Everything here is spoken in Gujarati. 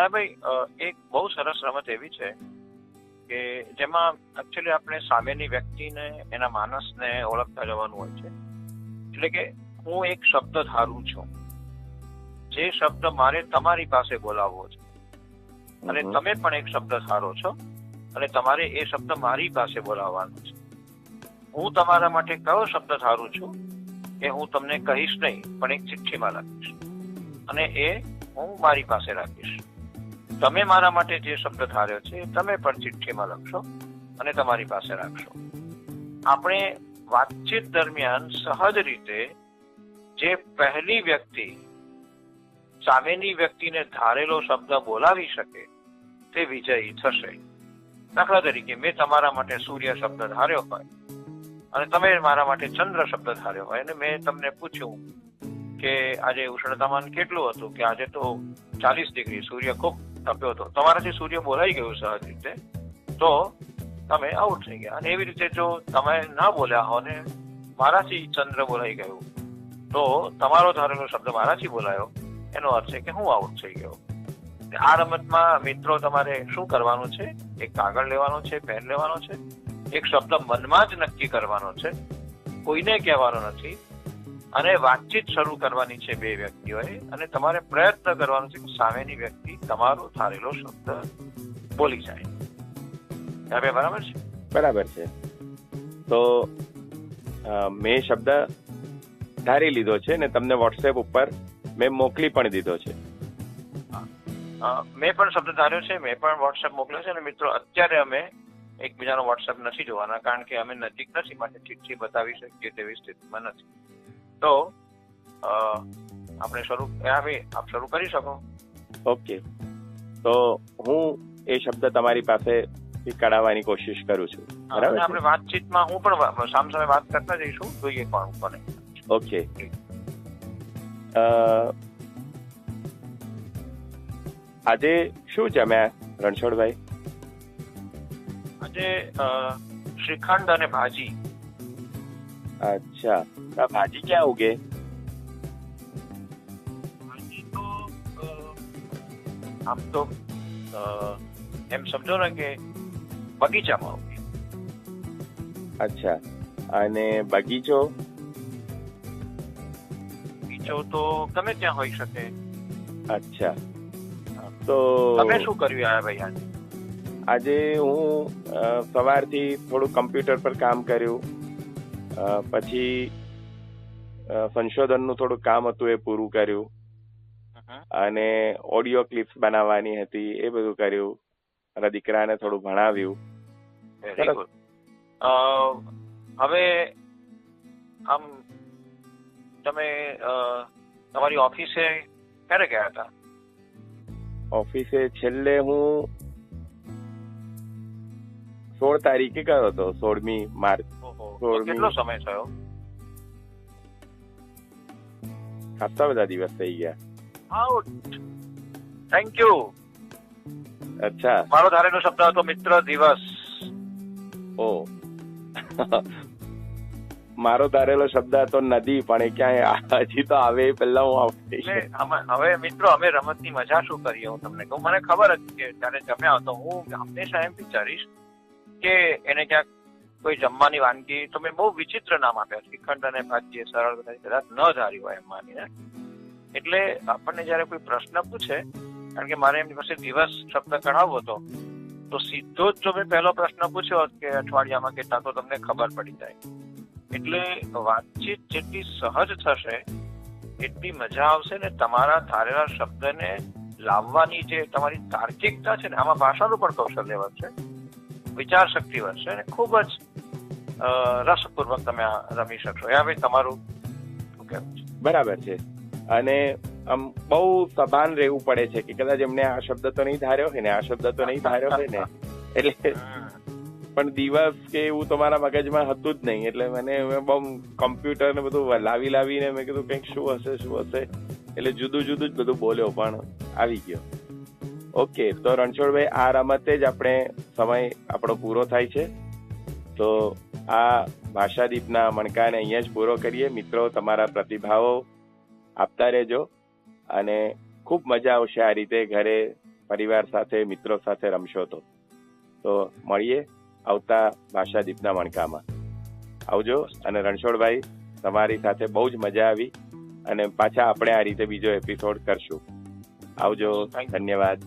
યાભાઈ એક બહુ સરસ રમત એવી છે કે જેમાં એકચ્યુઅલી આપણે સામેની વ્યક્તિને એના માનસને ઓળખતા જવાનું હોય છે. એટલે કે હું એક શબ્દ ધારું છું, જે શબ્દ મારે તમારી પાસે બોલાવવો છે, અને તમે પણ એક શબ્દ ધારો છો અને તમારે એ શબ્દ મારી પાસે બોલાવવાનો છે. હું તમારા માટે કયો શબ્દ ધારું છું એ હું તમને કહીશ નહીં, પણ એક ચિઠ્ઠીમાં લખીશ અને એ હું મારી પાસે રાખીશ. તમે મારા માટે જે શબ્દ ધાર્યો છે તમે પણ ચિઠ્ઠીમાં લખશો અને તમારી પાસે રાખશો. આપણે વાતચીત દરમિયાન સહજ રીતે જે પહેલી વ્યક્તિ સામેની વ્યક્તિને ધારેલો શબ્દ બોલાવી શકે તે વિજયી થશે. દાખલા તરીકે મેં તમારા માટે સૂર્ય શબ્દ ધાર્યો હોય અને તમે મારા માટે ચંદ્ર શબ્દ ધાર્યો હોય અને મેં તમને પૂછ્યું કે આજે ઉષ્ણતામાન કેટલું હતું, કે આજે તો 40 ડિગ્રી, સૂર્ય ખૂબ તપ્યો હતો. તમારાથી સૂર્ય બોલાઈ ગયું સહજ રીતે, તો તમે આઉટ થઈ ગયા. અને એવી રીતે જો તમે ના બોલ્યા હો ને મારાથી ચંદ્ર બોલાઈ ગયું, તો તમારો ધારેલો શબ્દ મારાથી બોલાયો, એનો અર્થ છે કે હું આઉટ થઈ ગયો. આ રમતમાં મિત્રો તમારે શું કરવાનું છે? એક કાગળ લેવાનો છે, પેન લેવાનો છે, એક શબ્દ મનમાં જ નક્કી કરવાનો છે, કોઈને કહેવાનો નથી, અને વાતચીત શરૂ કરવાની છે બે વ્યક્તિઓએ, અને તમારે પ્રયત્ન કરવાનો છે કે સામેની વ્યક્તિ તમારો ધારેલો શબ્દ બોલી જાય. હવે બરાબર છે? બરાબર છે. તો મેં શબ્દ ધારી લીધો છે ને તમને વોટ્સએપ ઉપર મેં મોકલી પણ દીધો છે. મેં પણ શબ્દ ધાર્યો છે, મેં પણ વોટ્સએપ મોકલ્યો છે. અને મિત્રો અત્યારે અમે એકબીજાનો વોટ્સએપ નથી જોવાના, કારણ કે અમે નજીક નથી, માટે ચિઠ્ઠી બતાવી શકીએ તેવી સ્થિતિમાં નથી. તો આપણે આપ શરૂ કરી શકો. ઓકે, તો હું એ શબ્દ તમારી પાસે કઢાવવાની કોશિશ કરું છું. બરાબર. આપણે વાતચીતમાં હું પણ સામસામે વાત કરતા જઈશું, જોઈએ કોણ કોને. ઓકે. આજે શું જમ્યા રણછોડભાઈ? આજે શ્રીખંડ અને ભાજી. અચ્છા, ભાજી ક્યાં ઉગે? ભાજી તો આમ તો એમ સમજો ને કે બગીચામાં ઉગે. અચ્છા, અને બગીચો? બગીચો તો ગમે ત્યાં હોઈ શકે. અચ્છા, તો તમે શું કર્યું ભાઈ આજે? આજે હું સવારથી થોડું કમ્પ્યુટર પર કામ કર્યું, પછી સંશોધનનું થોડું કામ હતું એ પૂરું કર્યું, અને ઓડિયો ક્લિપ્સ બનાવવાની હતી એ બધું કર્યું, મારા દીકરાને થોડું ભણાવ્યું. હવે આમ તમે તમારી ઓફિસે ક્યારે ગયા હતા? ઓફિસે છેલ્લે હું 16 તારીખે ગયો હતો, 16મી માર્ચ. કેટલો સમય થયો? ખાસા બધા દિવસ થઈ ગયા. આઉટ. Thank you. અચ્છા, મારો ધારેલો શબ્દ હતો મિત્ર દિવસ. ઓ મારો ધારેલો શબ્દ હતો નદી, પણ એ ક્યાંય હજી તો આવે પહેલા હું આઉટ થઈ ગયો. હવે મિત્રો અમે રમતની મજા શું કરીએ હું તમને કહું. મને ખબર હતી કે જયારે જમ્યા હતો હું હંમેશા એમ વિચારીશ કે એને ક્યાંક કોઈ જમવાની વાનગી, તો મેં બહુ વિચિત્ર નામ આપ્યા, શ્રીખંડ અને ભાજી, સરળ કદાચ ન ધારી હોય એમ માનીને. એટલે આપણને જયારે કોઈ પ્રશ્ન પૂછે, કારણ કે મારે એમની પાસે દિવસ શબ્દ કઢાવવો હતો, તો સીધો જ જો મેં પહેલો પ્રશ્ન પૂછ્યો કે અઠવાડિયામાં કેટલા, તો તમને ખબર પડી જાય. એટલે વાતચીત જેટલી સહજ થશે એટલી મજા આવશે ને તમારા ધારેલા શબ્દને લાવવાની જે તમારી તાર્કિકતા છે ને, આમાં ભાષાનું પણ કૌશલ્ય વધશે, વિચાર શક્તિ વધશે, અને ખૂબ જ રસપૂર્વક તમે રમી શકશો. એ ભાઈ તમારું શું કહેવું છે? બરાબર છે. અને આમ બહુ સભાન રહેવું પડે છે કે કદાચ એમને આ શબ્દ તો નહીં ધાર્યો હોય ને, આ શબ્દ તો નહીં ધાર્યો હોય ને, એટલે પણ દિવસ કે એવું તમારા મગજમાં હતું જ નહીં. એટલે મને બહુ કમ્પ્યુટર ને બધું લાવીને મેં કીધું કંઈક શું હશે, એટલે જુદું જ બધું બોલ્યો, પણ આવી ગયો. ઓકે, તો રણછોડભાઈ આ રમતે જ આપણે સમય આપણો પૂરો થાય છે. તો આ ભાષાદીપના મણકાને અહીંયા જ પૂરો કરીએ. મિત્રો, તમારા પ્રતિભાવો આપતા રહેજો, અને ખૂબ મજા આવશે આ રીતે ઘરે પરિવાર સાથે મિત્રો સાથે રમશો તો મળીએ આવતા ભાષાદીપના મણકામાં. આવજો. અને રણછોડભાઈ, તમારી સાથે બહુ જ મજા આવી અને પાછા આપણે આ રીતે બીજો એપિસોડ કરશું. આવજો. ધન્યવાદ.